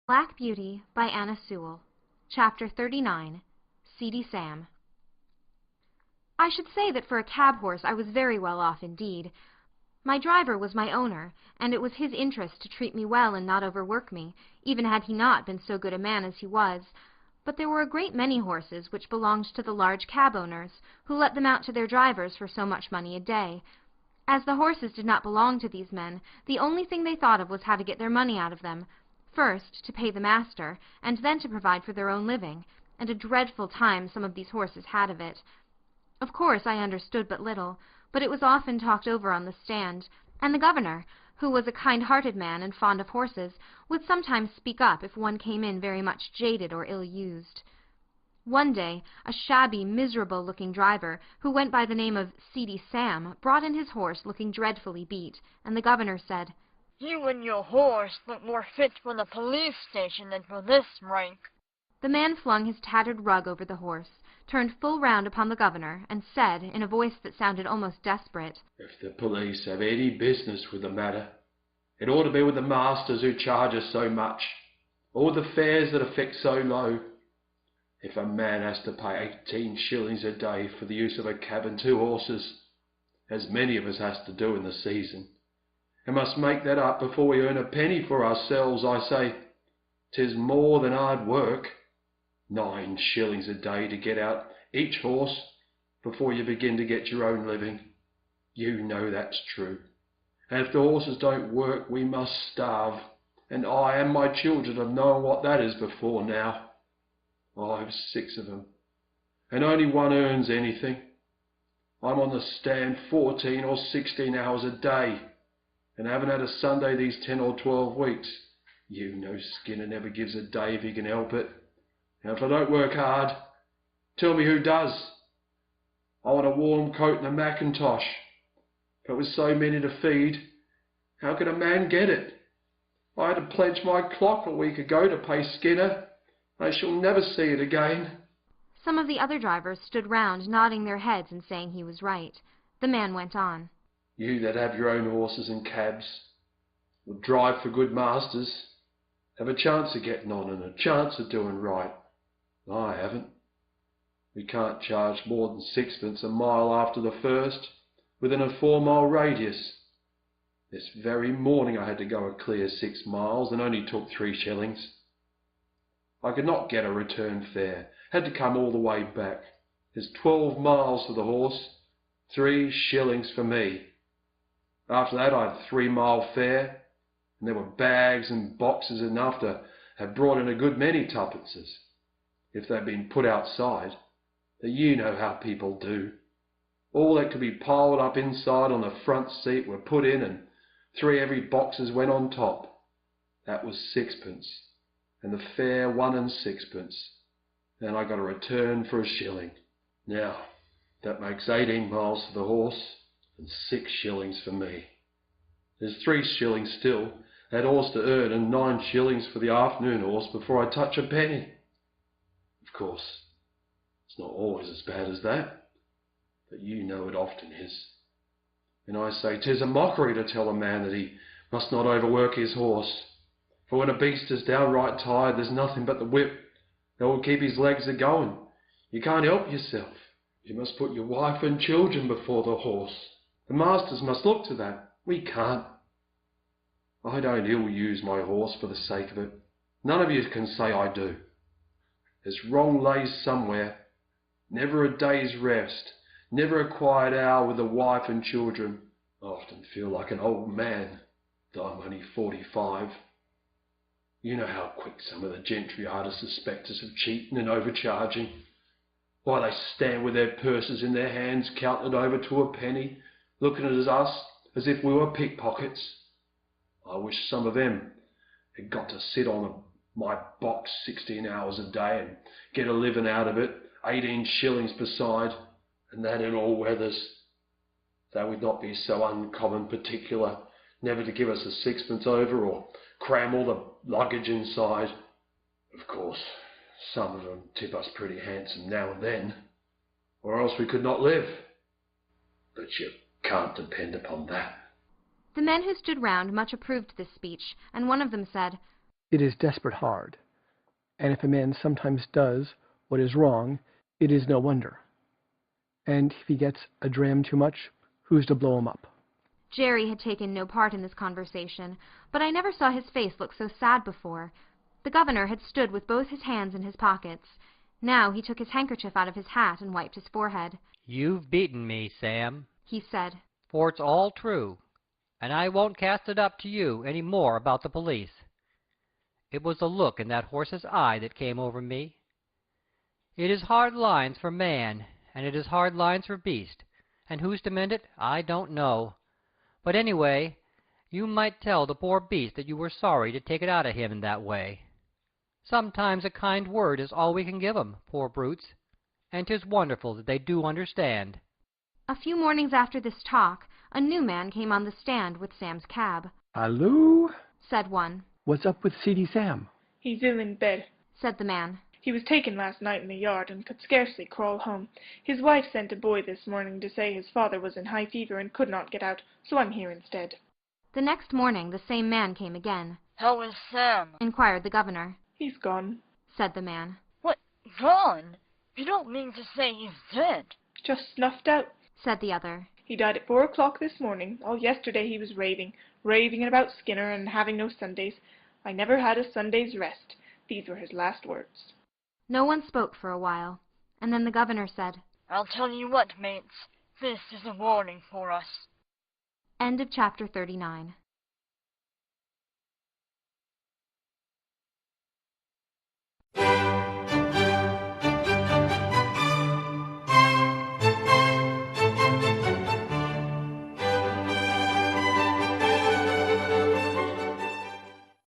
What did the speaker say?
Black Beauty by Anna Sewell. Chapter 39. Seedy Sam. I should say that for a cab horse I was very well off indeed. My driver was my owner, and it was his interest to treat me well and not overwork me, even had he not been so good a man as he was. But there were a great many horses which belonged to the large cab owners, who let them out to their drivers for so much money a day. As the horses did not belong to these men, the only thing they thought of was how to get their money out of them. First, to pay the master, and then to provide for their own living, and a dreadful time some of these horses had of it. Of course I understood but little, but it was often talked over on the stand, and the governor, who was a kind-hearted man and fond of horses, would sometimes speak up if one came in very much jaded or ill-used. One day a shabby, miserable-looking driver, who went by the name of Seedy Sam, brought in his horse looking dreadfully beat, and the governor said, "You and your horse look more fit for the police station than for this rank." The man flung his tattered rug over the horse, turned full round upon the governor, and said, in a voice that sounded almost desperate, "If the police have any business with the matter, it ought to be with the masters who charge us so much, or the fares that are fixed so low. If a man has to pay 18 shillings a day for the use of a cab and 2 horses, as many of us has to do in the season, and must make that up before we earn a penny for ourselves, I say, 'tis more than hard work. 9 shillings a day to get out each horse before you begin to get your own living. You know that's true. And if the horses don't work, we must starve, and I and my children have known what that is before now. I've 6 of them, and only one earns anything. I'm on the stand 14 or 16 hours a day, and haven't had a Sunday these 10 or 12 weeks. You know Skinner never gives a day if he can help it. And if I don't work hard, tell me who does. I want a warm coat and a mackintosh. But with so many to feed, how can a man get it? I had to pledge my clock a week ago to pay Skinner. I shall never see it again." Some of the other drivers stood round, nodding their heads and saying he was right. The man went on. "You that have your own horses and cabs, will drive for good masters, have a chance of getting on and a chance of doing right. I haven't. We can't charge more than 6pence a mile after the first, within a 4-mile radius. This very morning I had to go a clear 6 miles and only took 3 shillings. I could not get a return fare, had to come all the way back. There's 12 miles for the horse, 3 shillings for me. After that I had 3-mile fare, and there were bags and boxes enough to have brought in a good many tuppences, if they'd been put outside. But you know how people do. All that could be piled up inside on the front seat were put in, and 3 heavy boxes went on top. That was 6pence, and the fare 1 and 6pence. Then I got a return for 1 shilling. Now, that makes 18 miles for the horse, and 6 shillings for me. There's 3 shillings still, that horse to earn, and 9 shillings for the afternoon horse before I touch a penny. Of course, it's not always as bad as that, but you know it often is. And I say 'tis a mockery to tell a man that he must not overwork his horse, for when a beast is downright tired, there's nothing but the whip that will keep his legs a-going. You can't help yourself. You must put your wife and children before the horse. The masters must look to that. We can't. I don't ill-use my horse for the sake of it. None of you can say I do. There's wrong lays somewhere. Never a day's rest, never a quiet hour with the wife and children. I often feel like an old man, though I'm only 45. You know how quick some of the gentry are to suspect us of cheating and overcharging. Why, they stand with their purses in their hands, counted over to a penny, looking at us as if we were pickpockets. I wish some of them had got to sit on my box 16 hours a day and get a living out of it, 18 shillings beside, and that in all weathers. They would not be so uncommon particular never to give us a 6pence over or cram all the luggage inside. Of course, some of them tip us pretty handsome now and then, or else we could not live. But you can't depend upon that." The men who stood round much approved this speech, and one of them said, it is desperate hard. And if a man sometimes does what is wrong, it is no wonder. And if he gets a dram too much, who's to blow him up? Jerry had taken no part in this conversation, but I never saw his face look so sad before. The governor had stood with both his hands in his pockets. Now he took his handkerchief out of his hat and wiped his forehead. "You've beaten me, Sam," he said, "for it's all true, and I won't cast it up to you any more about the police. It was the look in that horse's eye that came over me. It is hard lines for man, and it is hard lines for beast, and who's to mend it, I don't know. But anyway, you might tell the poor beast that you were sorry to take it out of him in that way. Sometimes a kind word is all we can give 'em, poor brutes, and 'tis wonderful that they do understand." A few mornings after this talk, a new man came on the stand with Sam's cab. "Halloo?" said one. "What's up with Seedy Sam?" "He's ill in bed," said the man. "He was taken last night in the yard, and could scarcely crawl home. His wife sent a boy this morning to say his father was in high fever and could not get out, so I'm here instead." The next morning the same man came again. How is Sam? Inquired the governor. "He's gone," said the man. What, gone? You don't mean to say he's dead? "just snuffed out. said the other. He died at 4 o'clock this morning. All yesterday he was raving about Skinner and having no Sundays. I never had a Sunday's rest. These were his last words." No one spoke for a while, and then the governor said, I'll tell you what, mates. This is a warning for us. End of chapter 39.